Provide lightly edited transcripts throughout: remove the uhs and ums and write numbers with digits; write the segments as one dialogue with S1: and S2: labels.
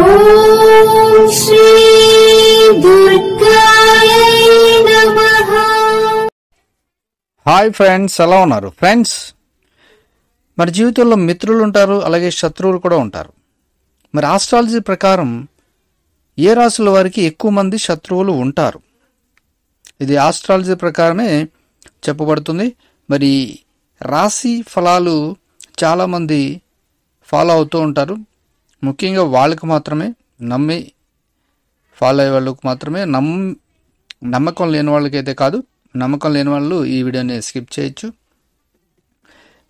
S1: ఓం శ్రీ దుర్గాయ నమః.
S2: Hi friends, ఎలా ఉన్నారు ఫ్రెండ్స్? మరి జీవితంలో మిత్రులు ఉంటారు, అలాగే శత్రువులు కూడా ఉంటారు. మరి ఆస్ట్రాలజీ ప్రకారం ఏ రాశుల వారికి ఎక్కువ మంది శత్రువులు ఉంటారు? ఇది ఆస్ట్రాలజీ ప్రకారమే చెప్పబడుతుంది. మరి రాశి ఫలాలు చాలామంది ఫాలో అవుతూ ఉంటారు. ముఖ్యంగా వాళ్ళకి మాత్రమే నమ్మి ఫాలో అయ్యే వాళ్ళకి మాత్రమే, నమ్మకం లేని వాళ్ళకైతే కాదు. నమ్మకం లేని వాళ్ళు ఈ వీడియోని స్కిప్ చేయొచ్చు.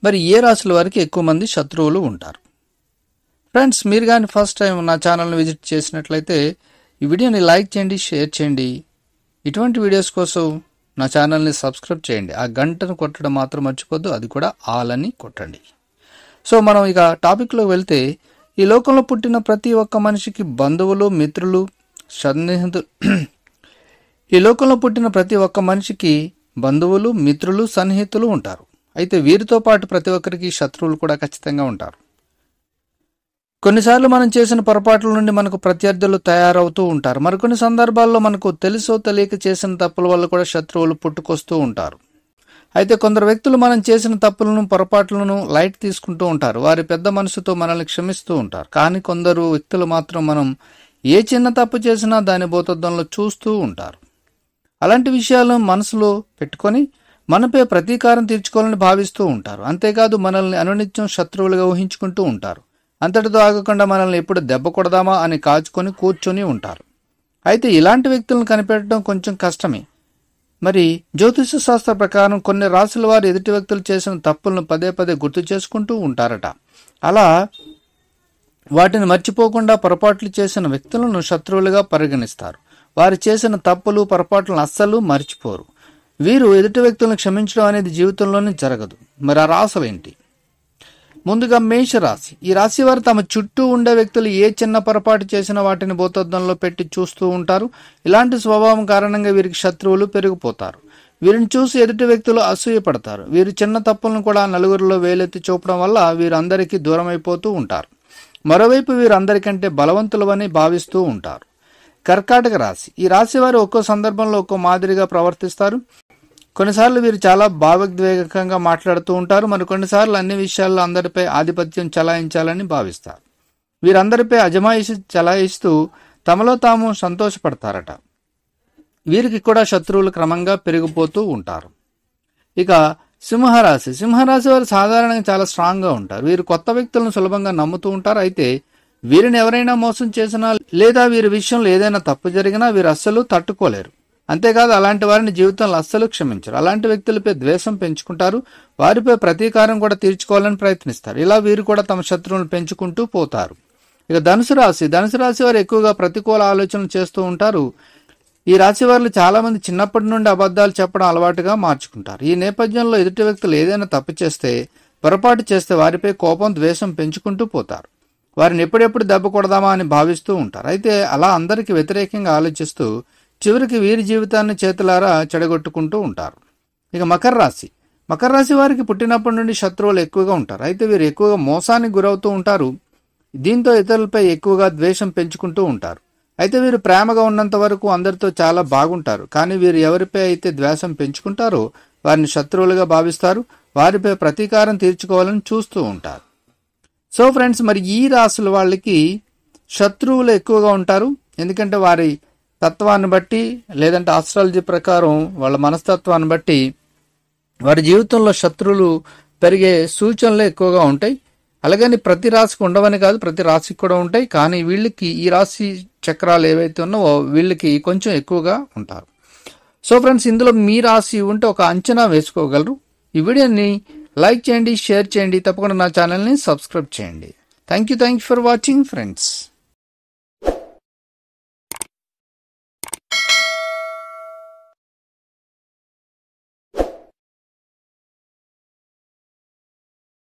S2: మరి ఏ రాశుల వారికి ఎక్కువ మంది శత్రువులు ఉంటారు? ఫ్రెండ్స్, మీరు కానీ ఫస్ట్ టైం నా ఛానల్ని విజిట్ చేసినట్లయితే ఈ వీడియోని లైక్ చేయండి, షేర్ చేయండి. ఇటువంటి వీడియోస్ కోసం నా ఛానల్ని సబ్స్క్రైబ్ చేయండి. ఆ గంటను కొట్టడం మాత్రం మర్చిపోద్దు, అది కూడా ఆల్ అని కొట్టండి. సో మనం ఇక టాపిక్లో వెళ్తే, ఈ లోకంలో పుట్టిన ప్రతి ఒక్క మనిషికి బంధువులు, మిత్రులు, సన్నిహితులు ఈ లోకంలో పుట్టిన ప్రతి ఒక్క మనిషికి బంధువులు, మిత్రులు, సన్నిహితులు ఉంటారు. అయితే వీరితో పాటు ప్రతి ఒక్కరికి శత్రువులు కూడా ఖచ్చితంగా ఉంటారు. కొన్నిసార్లు మనం చేసిన పొరపాట్ల నుండి మనకు ప్రత్యర్థులు తయారవుతూ ఉంటారు. మరికొన్ని సందర్భాల్లో మనకు తెలుసో తెలియక చేసిన తప్పుల వల్ల కూడా శత్రువులు పుట్టుకొస్తూ ఉంటారు. అయితే కొందరు వ్యక్తులు మనం చేసిన తప్పులను, పొరపాట్లను లైట్ తీసుకుంటూ ఉంటారు. వారి పెద్ద మనసుతో మనల్ని క్షమిస్తూ ఉంటారు. కానీ కొందరు వ్యక్తులు మాత్రం మనం ఏ చిన్న తప్పు చేసినా దాని భూతద్దంలో చూస్తూ ఉంటారు. అలాంటి విషయాలను మనసులో పెట్టుకొని మనపై ప్రతీకారం తీర్చుకోవాలని భావిస్తూ ఉంటారు. అంతేకాదు మనల్ని అనునిత్యం శత్రువులుగా ఊహించుకుంటూ ఉంటారు. అంతటితో ఆగకుండా మనల్ని ఎప్పుడు దెబ్బ కొడదామా అని కాచుకొని కూర్చొని ఉంటారు. అయితే ఇలాంటి వ్యక్తులను కనిపెట్టడం కొంచెం కష్టమే. మరి జ్యోతిష శాస్త్ర ప్రకారం కొన్ని రాశుల వారు ఎదుటి వ్యక్తులు చేసిన తప్పులను పదే పదే గుర్తు చేసుకుంటూ ఉంటారట. అలా వాటిని మర్చిపోకుండా పొరపాట్లు చేసిన వ్యక్తులను శత్రువులుగా పరిగణిస్తారు. వారు చేసిన తప్పులు, పొరపాట్లను అస్సలు మర్చిపోరు. వీరు ఎదుటి వ్యక్తులను క్షమించడం అనేది జీవితంలోనే జరగదు. మరి ఆ రాశులేంటి? ముందుగా మేషరాశి. ఈ రాశి వారు తమ చుట్టూ ఉండే వ్యక్తులు ఏ చిన్న పొరపాటు చేసినా వాటిని భూతద్దంలో పెట్టి చూస్తూ ఉంటారు. ఇలాంటి స్వభావం కారణంగా వీరికి శత్రువులు పెరిగిపోతారు. వీరిని చూసి ఎదుటి వ్యక్తులు అసూయపడతారు. వీరు చిన్న తప్పులను కూడా నలుగురిలో వేలెత్తి చూపడం వల్ల వీరందరికీ దూరం అయిపోతూ ఉంటారు. మరోవైపు వీరు అందరికంటే బలవంతులవని భావిస్తూ ఉంటారు. కర్కాటక రాశి. ఈ రాశి వారు ఒక్కో సందర్భంలో ఒక్కో మాదిరిగా ప్రవర్తిస్తారు. కొన్నిసార్లు వీరు చాలా భావోద్వేగంగా మాట్లాడుతూ ఉంటారు. మరి కొన్నిసార్లు అన్ని విషయాల్లో అందరిపై ఆధిపత్యం చెలాయించాలని భావిస్తారు. వీరందరిపై అజమాయిషి చెలాయిస్తూ తమలో తాము సంతోషపడతారట. వీరికి కూడా శత్రువులు క్రమంగా పెరిగిపోతూ ఉంటారు. ఇక సింహరాశి. సింహరాశి వారు సాధారణంగా చాలా స్ట్రాంగ్గా ఉంటారు. వీరు కొత్త వ్యక్తులను సులభంగా నమ్ముతూ ఉంటారు. అయితే వీరిని ఎవరైనా మోసం చేసినా లేదా వీరి విషయంలో ఏదైనా తప్పు జరిగినా వీరు అస్సలు తట్టుకోలేరు. అంతేకాదు అలాంటి వారిని జీవితంలో అస్సలు క్షమించరు. అలాంటి వ్యక్తులపై ద్వేషం పెంచుకుంటారు. వారిపై ప్రతీకారం కూడా తీర్చుకోవాలని ప్రయత్నిస్తారు. ఇలా వీరు కూడా తమ శత్రువులను పెంచుకుంటూ పోతారు. ఇక ధనుసు రాశి. ధనుసు రాశి వారు ఎక్కువగా ప్రతికూల ఆలోచనలు చేస్తూ ఉంటారు. ఈ రాశి వారు చాలా మంది చిన్నప్పటి నుండి అబద్ధాలు చెప్పడం అలవాటుగా మార్చుకుంటారు. ఈ నేపథ్యంలో ఎదుటి వ్యక్తులు ఏదైనా తప్పు చేస్తే, పొరపాటు చేస్తే వారిపై కోపం, ద్వేషం పెంచుకుంటూ పోతారు. వారిని ఎప్పుడెప్పుడు దెబ్బ కొడదామా అని భావిస్తూ ఉంటారు. అయితే అలా అందరికీ వ్యతిరేకంగా ఆలోచిస్తూ చివరికి వీరి జీవితాన్ని చేతులారా చెడగొట్టుకుంటూ ఉంటారు. ఇక మకర రాశి. మకర రాశి వారికి పుట్టినప్పటి నుండి శత్రువులు ఎక్కువగా ఉంటారు. అయితే వీరు ఎక్కువగా మోసానికి గురవుతూ ఉంటారు. దీంతో ఇతరులపై ఎక్కువగా ద్వేషం పెంచుకుంటూ ఉంటారు. అయితే వీరు ప్రేమగా ఉన్నంత వరకు అందరితో చాలా బాగుంటారు. కానీ వీరు ఎవరిపై అయితే ద్వేషం పెంచుకుంటారో వారిని శత్రువులుగా భావిస్తారు. వారిపై ప్రతీకారం తీర్చుకోవాలని చూస్తూ ఉంటారు. సో ఫ్రెండ్స్, మరి ఈ రాశుల వాళ్ళకి శత్రువులు ఎక్కువగా ఉంటారు. ఎందుకంటే వారి తత్వాన్ని బట్టి, లేదంటే ఆస్ట్రాలజీ ప్రకారం వాళ్ళ మనస్తత్వాన్ని బట్టి వారి జీవితంలో శత్రువులు పెరిగే సూచనలు ఎక్కువగా ఉంటాయి. అలాగని ప్రతి రాశికి ఉండవని కాదు, ప్రతి రాశికి కూడా ఉంటాయి. కానీ వీళ్ళకి ఈ రాశి చక్రాలు ఏవైతే ఉన్నావో వీళ్ళకి కొంచెం ఎక్కువగా ఉంటారు. సో ఫ్రెండ్స్, ఇందులో మీ రాశి ఉంటే ఒక అంచనా వేసుకోగలరు. ఈ వీడియోని లైక్ చేయండి, షేర్ చేయండి. తప్పకుండా నా ఛానల్ని సబ్స్క్రైబ్ చేయండి. Thank you for watching friends.